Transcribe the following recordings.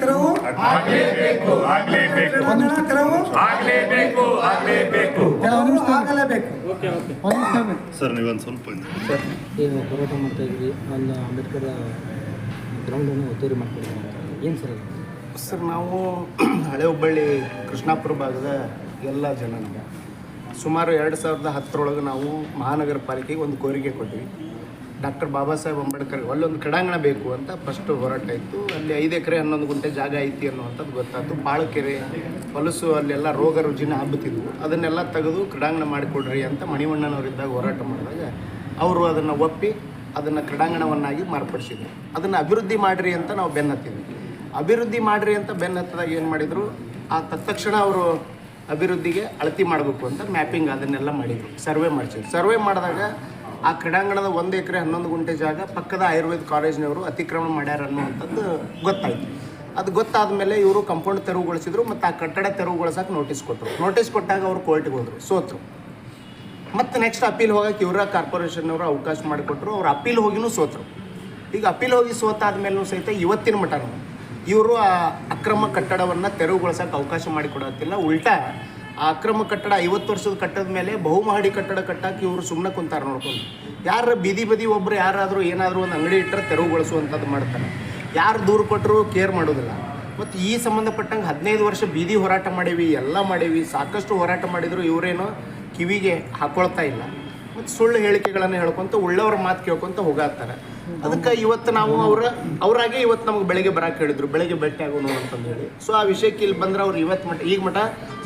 ತೆರವು ಆಗಲೇಬೇಕು ಸರ್ ನೀವೊಂದು ಸ್ವಲ್ಪ ಸರ್ ಈಗ ಹೋರಾಟ ಮಾಡ್ತಾ ಇದ್ವಿ ಅಲ್ಲಿ ಅಂಬೇಡ್ಕರ್ ಗ್ರೌಂಡನ್ನು ಒತ್ತುವರಿ ಮಾಡ್ಕೊಡ್ತಾರೆ ಏನು ಸರ್ ಅದು? ಸರ್ ನಾವು ಹಳೆ ಹುಬ್ಬಳ್ಳಿ ಕೃಷ್ಣಾಪುರ ಭಾಗದ ಎಲ್ಲ ಜನ ಸುಮಾರು 2010 ನಾವು ಮಹಾನಗರ ಪಾಲಿಕೆಗೆ ಒಂದು ಕೋರಿಕೆ ಕೊಟ್ವಿ. ಡಾಕ್ಟರ್ ಬಾಬಾ ಸಾಹೇಬ್ ಅಂಬೇಡ್ಕರ್ ಅಲ್ಲೊಂದು ಕ್ರೀಡಾಂಗಣ ಬೇಕು ಅಂತ ಫಸ್ಟ್ ಹೋರಾಟ ಇತ್ತು. ಅಲ್ಲಿ 5 ಎಕರೆ 11 ಗುಂಟೆ ಜಾಗ ಐತಿ ಅನ್ನುವಂಥದ್ದು ಗೊತ್ತಾಯ್ತು. ಪಾಳಕೆರೆ ಹೊಲಸು ಅಲ್ಲೆಲ್ಲ ರೋಗ ರುಜಿನ ಹಬ್ಬುತ್ತಿದ್ವು. ಅದನ್ನೆಲ್ಲ ತೆಗೆದು ಕ್ರೀಡಾಂಗಣ ಮಾಡಿಕೊಡ್ರಿ ಅಂತ ಮಣಿವಣ್ಣನವರಿದ್ದಾಗ ಹೋರಾಟ ಮಾಡಿದಾಗ ಅವರು ಅದನ್ನು ಒಪ್ಪಿ ಅದನ್ನು ಕ್ರೀಡಾಂಗಣವನ್ನಾಗಿ ಮಾರ್ಪಡಿಸಿದ್ರು. ಅದನ್ನು ಅಭಿವೃದ್ಧಿ ಮಾಡಿರಿ ಅಂತ ನಾವು ಬೆನ್ನತ್ತಿದ್ವಿ. ಅಭಿವೃದ್ಧಿ ಮಾಡಿರಿ ಅಂತ ಬೆನ್ನತ್ತಿದಾಗ ಏನು ಮಾಡಿದರು, ಆ ತತ್ಕ್ಷಣ ಅವರು ಅಭಿವೃದ್ಧಿಗೆ ಅಳತಿ ಮಾಡಬೇಕು ಅಂತ ಮ್ಯಾಪಿಂಗ್ ಅದನ್ನೆಲ್ಲ ಮಾಡಿದರು, ಸರ್ವೆ ಮಾಡಿಸಿದ್ರು. ಸರ್ವೆ ಮಾಡಿದಾಗ ಆ ಕ್ರೀಡಾಂಗಣದ 1 ಎಕರೆ 11 ಗುಂಟೆ ಜಾಗ ಪಕ್ಕದ ಆಯುರ್ವೇದ ಕಾಲೇಜಿನವರು ಅತಿಕ್ರಮಣ ಮಾಡ್ಯಾರ ಅನ್ನುವಂಥದ್ದು ಗೊತ್ತಾಯಿತು. ಅದು ಗೊತ್ತಾದ ಮೇಲೆ ಇವರು ಕಂಪೌಂಡ್ ತೆರವುಗೊಳಿಸಿದ್ರು ಮತ್ತು ಆ ಕಟ್ಟಡ ತೆರವುಗೊಳಿಸೋಕೆ ನೋಟಿಸ್ ಕೊಟ್ಟರು. ನೋಟಿಸ್ ಕೊಟ್ಟಾಗ ಅವರು ಕೋರ್ಟಿಗೆ ಹೋದರು, ಸೋತರು. ಮತ್ತು ನೆಕ್ಸ್ಟ್ ಅಪೀಲ್ ಹೋಗೋಕೆ ಇವರ ಕಾರ್ಪೊರೇಷನ್ನವರು ಅವಕಾಶ ಮಾಡಿಕೊಟ್ರು. ಅವ್ರು ಅಪೀಲ್ ಹೋಗಿನೂ ಸೋತರು. ಈಗ ಅಪೀಲ್ ಹೋಗಿ ಸೋತಾದ ಮೇಲೂ ಸಹಿತ ಇವತ್ತಿನ ಮಟ್ಟನೂ ಇವರು ಆ ಅಕ್ರಮ ಕಟ್ಟಡವನ್ನು ತೆರವುಗೊಳಿಸೋಕೆ ಅವಕಾಶ ಮಾಡಿಕೊಡೋತ್ತಿಲ್ಲ. ಉಲ್ಟಾ ಆ ಅಕ್ರಮ ಕಟ್ಟಡ 50 ವರ್ಷದ ಕಟ್ಟದ ಮೇಲೆ ಬಹುಮಹಡಿ ಕಟ್ಟಡ ಕಟ್ಟಕ್ಕೆ ಇವರು ಸುಮ್ಮನೆ ಕುಂತಾರೆ ನೋಡ್ಕೊಂಡು. ಯಾರು ಬೀದಿ ಬದಿ ಒಬ್ಬರು ಯಾರಾದರೂ ಏನಾದರೂ ಒಂದು ಅಂಗಡಿ ಇಟ್ಟರೆ ತೆರವುಗೊಳಿಸುವಂಥದ್ದು ಮಾಡ್ತಾರೆ. ಯಾರು ದೂರು ಕೊಟ್ಟರು ಕೇರ್ ಮಾಡೋದಿಲ್ಲ. ಮತ್ತು ಈ ಸಂಬಂಧಪಟ್ಟಂಗೆ 15 ವರ್ಷ ಬೀದಿ ಹೋರಾಟ ಮಾಡೀವಿ, ಎಲ್ಲ ಮಾಡೀವಿ, ಸಾಕಷ್ಟು ಹೋರಾಟ ಮಾಡಿದ್ರು ಇವರೇನೋ ಕಿವಿಗೆ ಹಾಕೊಳ್ತಾ ಇಲ್ಲ. ಮತ್ತು ಸುಳ್ಳು ಹೇಳಿಕೆಗಳನ್ನು ಹೇಳ್ಕೊತ ಉಳ್ಳವ್ರ ಮಾತು ಕೇಳ್ಕೊತ ಹೋಗಾಡ್ತಾರೆ. ಅದಕ್ಕೆ ಇವತ್ತು ನಾವು ಅವರಾಗೆ ಇವತ್ತು ನಮ್ಗೆ ಬೆಳಗ್ಗೆ ಬರೋಕೆ ಹೇಳಿದ್ರು, ಬೆಳಗ್ಗೆ ಭೇಟಿ ಆಗೋಣ ಅಂತಂದು ಹೇಳಿ. ಸೊ ಆ ವಿಷಯಕ್ಕೆ ಇಲ್ಲಿ ಬಂದ್ರೆ ಅವ್ರು ಇವತ್ತು ಮಟ್ಟ ಈಗ ಮಟ್ಟ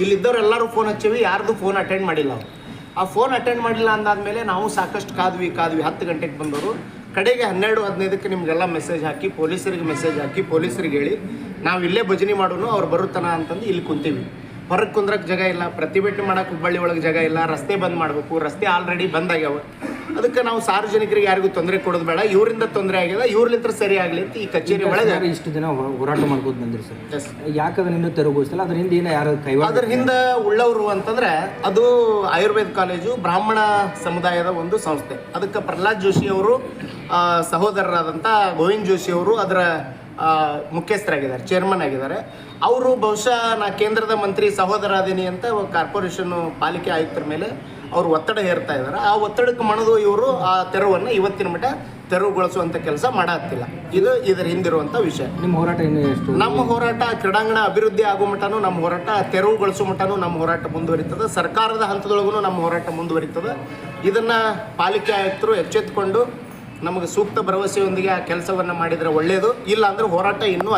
ಇಲ್ಲಿದ್ದವ್ರು ಎಲ್ಲರೂ ಫೋನ್ ಹಚ್ಚೀವಿ, ಯಾರ್ದು ಫೋನ್ ಅಟೆಂಡ್ ಮಾಡಿಲ್ಲ ಅವರು. ಆ ಫೋನ್ ಅಟೆಂಡ್ ಮಾಡಿಲ್ಲ ಅಂದಾದ್ಮೇಲೆ ನಾವು ಸಾಕಷ್ಟು ಕಾದ್ವಿ 10 ಗಂಟೆಗೆ ಬಂದವರು. ಕಡೆಗೆ 12-15ಕ್ಕೆ ನಿಮಗೆಲ್ಲ ಮೆಸೇಜ್ ಹಾಕಿ, ಪೊಲೀಸರಿಗೆ ಮೆಸೇಜ್ ಹಾಕಿ, ಪೊಲೀಸರಿಗೆ ಹೇಳಿ ನಾವು ಇಲ್ಲೇ ಭಜನೆ ಮಾಡೋನು, ಅವ್ರು ಬರುತ್ತಾನ ಅಂತಂದು ಇಲ್ಲಿ ಕುಂತೀವಿ. ಹೊರಗೆ ಕುಂದ್ರಕ್ಕೆ ಜಾಗ ಇಲ್ಲ, ಪ್ರತಿಭಟನೆ ಮಾಡೋಕೆ ಹುಬ್ಬಳ್ಳಿ ಒಳಗೆ ಜಾಗ ಇಲ್ಲ, ರಸ್ತೆ ಬಂದ್ ಮಾಡಬೇಕು. ರಸ್ತೆ ಆಲ್ರೆಡಿ ಬಂದ್ ಆಗ್ಯಾವ. ಅದಕ್ಕೆ ನಾವು ಸಾರ್ವಜನಿಕರಿಗೆ ಯಾರಿಗೂ ತೊಂದರೆ ಕೊಡೋದು ಬೇಡ, ಇವರಿಂದ ತೊಂದರೆ ಆಗಿದೆ, ಇವ್ರಲಿಂತ ಸರಿ ಆಗಲಿ ಅಂತ ಈ ಕಚೇರಿ ಒಳಗೆ ಇಷ್ಟು ದಿನ ಹೋರಾಟ ಮಾಡ್ಬೋದು ಬಂದಿರಿ ಸರ್. ಯಾಕೆ ಅದನ್ನ ಇನ್ನೂ ತೆರವುಗೊಳಿಸಲ್ಲ? ಅದ್ರ ಹಿಂದೆ ಏನೋ ಯಾರು ಅದ್ರ ಹಿಂದೆ ಉಳ್ಳವರು ಅಂತಂದ್ರೆ ಅದು ಆಯುರ್ವೇದ ಕಾಲೇಜು ಬ್ರಾಹ್ಮಣ ಸಮುದಾಯದ ಒಂದು ಸಂಸ್ಥೆ. ಅದಕ್ಕೆ ಪ್ರಹ್ಲಾದ್ ಜೋಶಿ ಅವರು ಸಹೋದರರಾದಂಥ ಗೋವಿಂದ್ ಜೋಶಿ ಅವರು ಅದರ ಮುಖ್ಯಸ್ಥರಾಗಿದ್ದಾರೆ, ಚೇರ್ಮನ್ ಆಗಿದ್ದಾರೆ. ಅವರು ಬಹುಶಃ ನಾ ಕೇಂದ್ರದ ಮಂತ್ರಿ ಸಹೋದರ ಅದೀನಿ ಅಂತ ಕಾರ್ಪೊರೇಷನ್ ಪಾಲಿಕೆ ಆಯುಕ್ತರ ಮೇಲೆ ಅವರು ಒತ್ತಡ ಹೇರ್ತಾ ಇದ್ದಾರೆ. ಆ ಒತ್ತಡಕ್ಕೆ ಮಣಿದು ಇವರು ಆ ತೆರವನ್ನು ಇವತ್ತಿನ ಮಟ್ಟ ತೆರವುಗೊಳಿಸುವಂಥ ಕೆಲಸ ಮಾಡತ್ತಿಲ್ಲ. ಇದು ಇದರ ಹಿಂದಿರುವಂಥ ವಿಷಯ. ನಿಮ್ಮ ಹೋರಾಟ ಇನ್ನು ಎಷ್ಟು? ನಮ್ಮ ಹೋರಾಟ ಕ್ರೀಡಾಂಗಣ ಅಭಿವೃದ್ಧಿ ಆಗೋ ಮಟ್ಟನೂ ನಮ್ಮ ಹೋರಾಟ, ತೆರವುಗೊಳಿಸೋ ಮಟ್ಟನೂ ನಮ್ಮ ಹೋರಾಟ ಮುಂದುವರಿತದೆ. ಸರ್ಕಾರದ ಹಂತದೊಳಗೂ ನಮ್ಮ ಹೋರಾಟ ಮುಂದುವರಿತದೆ. ಇದನ್ನು ಪಾಲಿಕೆ ಆಯುಕ್ತರು ಎಚ್ಚೆತ್ತುಕೊಂಡು ನಮಗೆ ಸೂಕ್ತ ಭರವಸೆಯೊಂದಿಗೆ ಆ ಕೆಲಸವನ್ನು ಮಾಡಿದರೆ ಒಳ್ಳೆಯದು. ಇಲ್ಲ ಅಂದರೆ ಹೋರಾಟ ಇನ್ನೂ